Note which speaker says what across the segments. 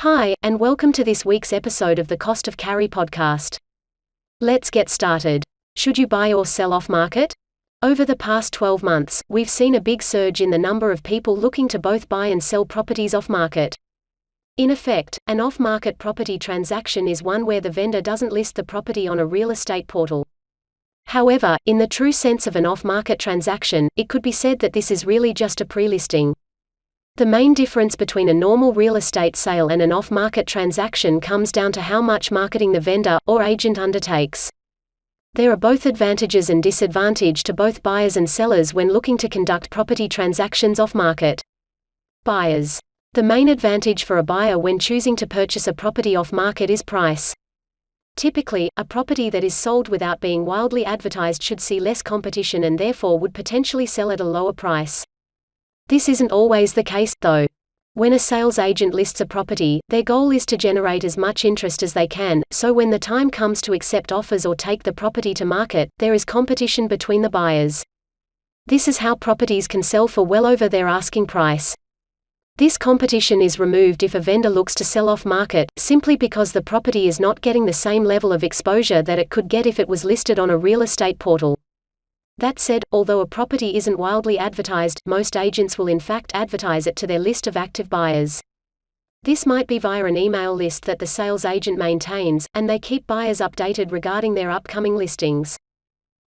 Speaker 1: Hi, and welcome to this week's episode of the CostofCarry podcast. Let's get started. Should you buy or sell off-market? Over the past 12 months, we've seen a big surge in the number of people looking to both buy and sell properties off-market. In effect, an off-market property transaction is one where the vendor doesn't list the property on a real estate portal. However, in the true sense of an off-market transaction, it could be said that this is really just a pre-listing. The main difference between a normal real estate sale and an off-market transaction comes down to how much marketing the vendor or agent undertakes. There are both advantages and disadvantages to both buyers and sellers when looking to conduct property transactions off-market. Buyers. The main advantage for a buyer when choosing to purchase a property off-market is price. Typically, a property that is sold without being wildly advertised should see less competition and therefore would potentially sell at a lower price. This isn't always the case, though. When a sales agent lists a property, their goal is to generate as much interest as they can, so when the time comes to accept offers or take the property to market, there is competition between the buyers. This is how properties can sell for well over their asking price. This competition is removed if a vendor looks to sell off-market, simply because the property is not getting the same level of exposure that it could get if it was listed on a real estate portal. That said, although a property isn't wildly advertised, most agents will in fact advertise it to their list of active buyers. This might be via an email list that the sales agent maintains, and they keep buyers updated regarding their upcoming listings.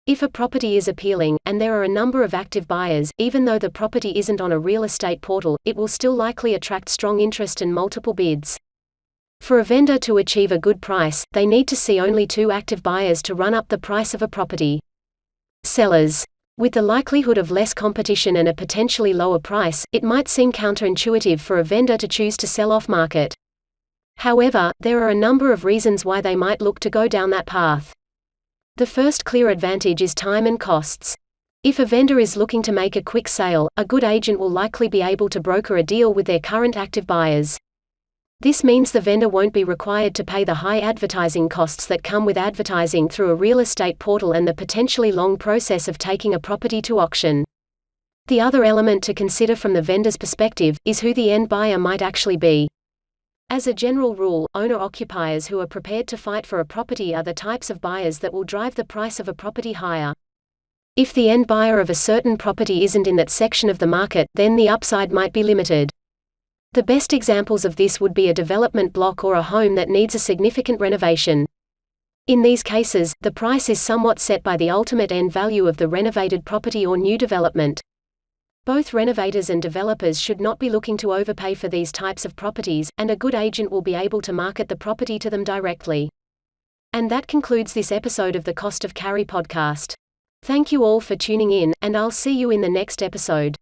Speaker 1: If a property is appealing, and there are a number of active buyers, even though the property isn't on a real estate portal, it will still likely attract strong interest and multiple bids. For a vendor to achieve a good price, they need to see only 2 active buyers to run up the price of a property. Sellers. With the likelihood of less competition and a potentially lower price, it might seem counterintuitive for a vendor to choose to sell off-market. However, there are a number of reasons why they might look to go down that path. The first clear advantage is time and costs. If a vendor is looking to make a quick sale, a good agent will likely be able to broker a deal with their current active buyers. This means the vendor won't be required to pay the high advertising costs that come with advertising through a real estate portal and the potentially long process of taking a property to auction. The other element to consider from the vendor's perspective is who the end buyer might actually be. As a general rule, owner-occupiers who are prepared to fight for a property are the types of buyers that will drive the price of a property higher. If the end buyer of a certain property isn't in that section of the market, then the upside might be limited. The best examples of this would be a development block or a home that needs a significant renovation. In these cases, the price is somewhat set by the ultimate end value of the renovated property or new development. Both renovators and developers should not be looking to overpay for these types of properties, and a good agent will be able to market the property to them directly. And that concludes this episode of the CostofCarry podcast. Thank you all for tuning in, and I'll see you in the next episode.